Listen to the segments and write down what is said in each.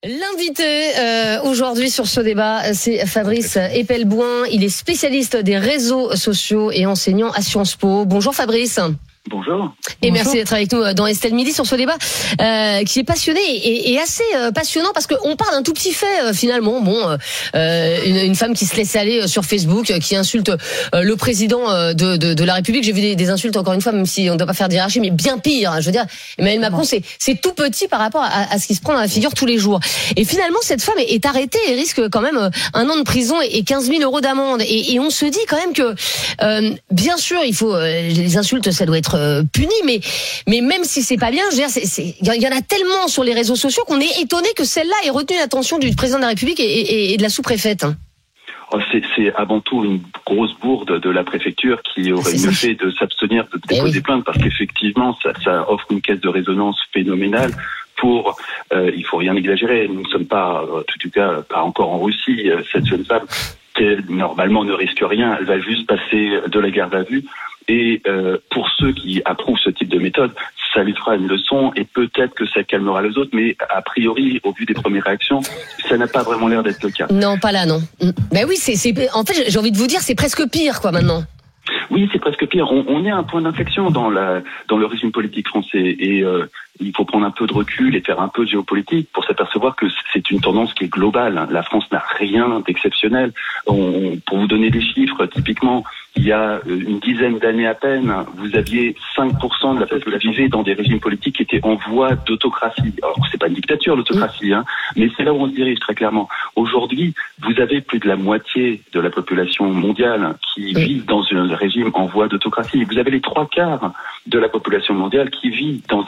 L'invité aujourd'hui sur ce débat, c'est Fabrice Epelboin. Il est spécialiste des réseaux sociaux et enseignant à Sciences Po. Bonjour Fabrice. Bonjour. Et merci d'être avec nous dans Estelle Midi sur ce débat qui est passionné et assez passionnant parce qu'on parle d'un tout petit fait finalement. Une femme qui se laisse aller sur Facebook, qui insulte le président de la République. J'ai vu des insultes encore une fois, même si on ne doit pas faire d'hierarchie, mais bien pire. Je veux dire, Emmanuel Macron, c'est tout petit par rapport à ce qui se prend dans la figure tous les jours. Et finalement, cette femme est arrêtée et risque quand même 1 an de prison et 15 000 € d'amende. Et on se dit quand même que, bien sûr, il faut les insultes, ça doit être puni, mais même si c'est pas bien, je veux dire, il y en a tellement sur les réseaux sociaux qu'on est étonné que celle-là ait retenu l'attention du président de la République et de la sous-préfète. C'est avant tout une grosse bourde de la préfecture qui aurait mieux fait de s'abstenir de déposer plainte parce qu'effectivement, ça offre une caisse de résonance phénoménale. Il faut rien exagérer, nous ne sommes pas, en tout cas, pas encore en Russie. Cette jeune femme, qui normalement ne risque rien, elle va juste passer de la garde à vue. Et pour ceux qui approuvent ce type de méthode, ça lui fera une leçon et peut-être que ça calmera les autres, mais a priori, au vu des premières réactions, ça n'a pas vraiment l'air d'être le cas. Non, pas là, non. Ben oui, en fait, j'ai envie de vous dire, c'est presque pire, quoi, maintenant. Oui, c'est presque pire. On est à un point d'inflexion dans le régime politique français et il faut prendre un peu de recul et faire un peu de géopolitique pour s'apercevoir que c'est une tendance qui est globale. La France n'a rien d'exceptionnel. Pour vous donner des chiffres, typiquement, il y a une dizaine d'années à peine, vous aviez 5% de la population vivait dans des régimes politiques qui étaient en voie d'autocratie. Alors, c'est pas une dictature, l'autocratie, mais c'est là où on se dirige très clairement. Aujourd'hui, vous avez plus de la moitié de la population mondiale qui vit dans un régime en voie d'autocratie. Vous avez les 3/4 de la population mondiale qui vit dans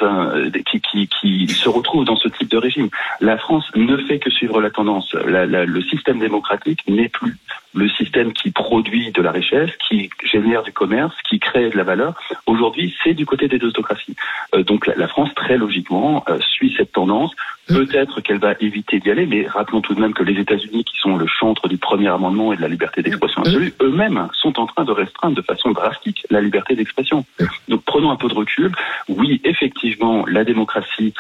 qui se retrouve dans ce type de régime. La France ne fait que suivre la tendance. Le système démocratique n'est plus le système qui produit de la richesse, qui génère du commerce, qui crée de la valeur. Aujourd'hui, c'est du côté des autocraties. Donc la France, très logiquement, suit cette tendance. Peut-être qu'elle va éviter d'y aller, mais rappelons tout de même que les États-Unis, qui sont le chantre du premier amendement et de la liberté d'expression absolue, eux-mêmes sont en train de restreindre de façon drastique la liberté d'expression. Donc prenons un peu de recul. Oui, effectivement, la démocratie,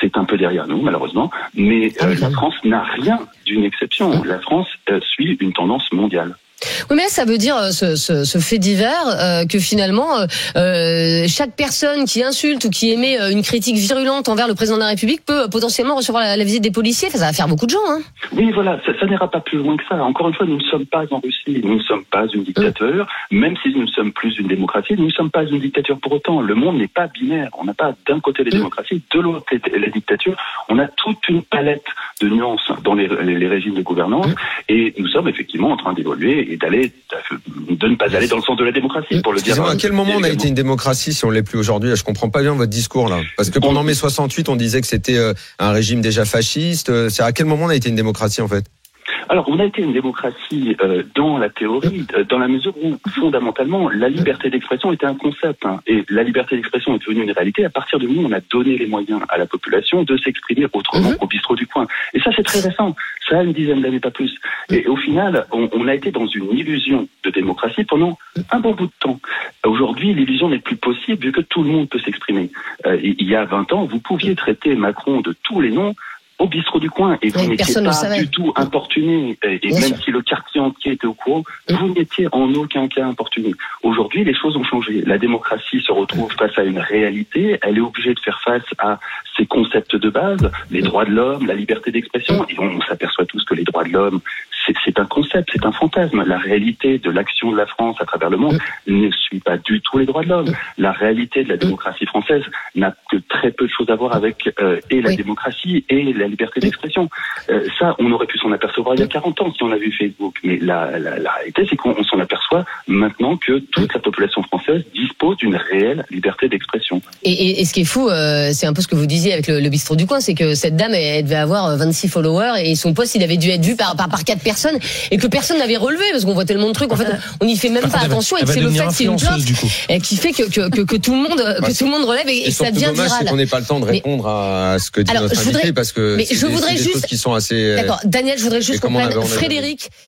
c'est un peu derrière nous, malheureusement, mais la France n'a rien d'une exception. La France suit une tendance mondiale. Oui, mais ça veut dire ce fait divers que finalement chaque personne qui insulte ou qui émet une critique virulente envers le président de la République peut potentiellement recevoir la visite des policiers. Enfin, ça va faire beaucoup de gens. Oui, voilà, ça n'ira pas plus loin que ça. Encore une fois, nous ne sommes pas en Russie, nous ne sommes pas une dictature. Même si nous ne sommes plus une démocratie, nous ne sommes pas une dictature pour autant. Le monde n'est pas binaire. On n'a pas d'un côté les démocraties, de l'autre les dictatures. On a toute une palette de nuances dans les régimes de gouvernance et nous sommes effectivement en train d'évoluer et de ne pas aller dans le sens de la démocratie, pour le dire. À quel moment on a été une démocratie si on l'est plus aujourd'hui? Je comprends pas bien votre discours là. Parce que pendant mai 68, on disait que c'était un régime déjà fasciste. C'est à quel moment on a été une démocratie en fait? Alors, on a été une démocratie dans la théorie, dans la mesure où, fondamentalement, la liberté d'expression était un concept. Et la liberté d'expression est devenue une réalité à partir du moment où on a donné les moyens à la population de s'exprimer autrement au bistrot du coin. Et ça, c'est très récent. Ça a une dizaine d'années, pas plus. Et au final, on a été dans une illusion de démocratie pendant un bon bout de temps. Aujourd'hui, l'illusion n'est plus possible vu que tout le monde peut s'exprimer. Il y a 20 ans, vous pouviez traiter Macron de tous les noms au bistrot du coin, et vous n'étiez pas du tout importuné, et même si le quartier entier était au courant, vous n'étiez en aucun cas importuné. Aujourd'hui, les choses ont changé. La démocratie se retrouve face à une réalité, elle est obligée de faire face à ses concepts de base, les droits de l'homme, la liberté d'expression, et on s'aperçoit tous que les droits de l'homme, c'est un concept, c'est un fantasme. La réalité de l'action de la France à travers le monde ne suit pas du tout les droits de l'homme. La réalité de la démocratie française n'a que très peu de choses à voir avec la démocratie et la liberté d'expression. Ça, on aurait pu s'en apercevoir il y a 40 ans si on a vu Facebook. Mais la réalité, c'est qu'on s'en aperçoit maintenant que toute la population française dispose d'une réelle liberté d'expression. Et ce qui est fou, c'est un peu ce que vous disiez avec le bistrot du coin, c'est que cette dame, elle devait avoir 26 followers et son post, il avait dû être vu par 4 personnes et que personne n'avait relevé parce qu'on voit tellement de trucs. En fait, on n'y fait même pas attention et que c'est le fait que c'est une plainte qui fait que tout le monde relève et ça devient dommage, viral. C'est qu'on n'ait pas le temps de répondre à ce que dit notre invité parce que c'est des choses qui sont assez. D'accord, Daniel, je voudrais juste qu'on prenne Frédéric.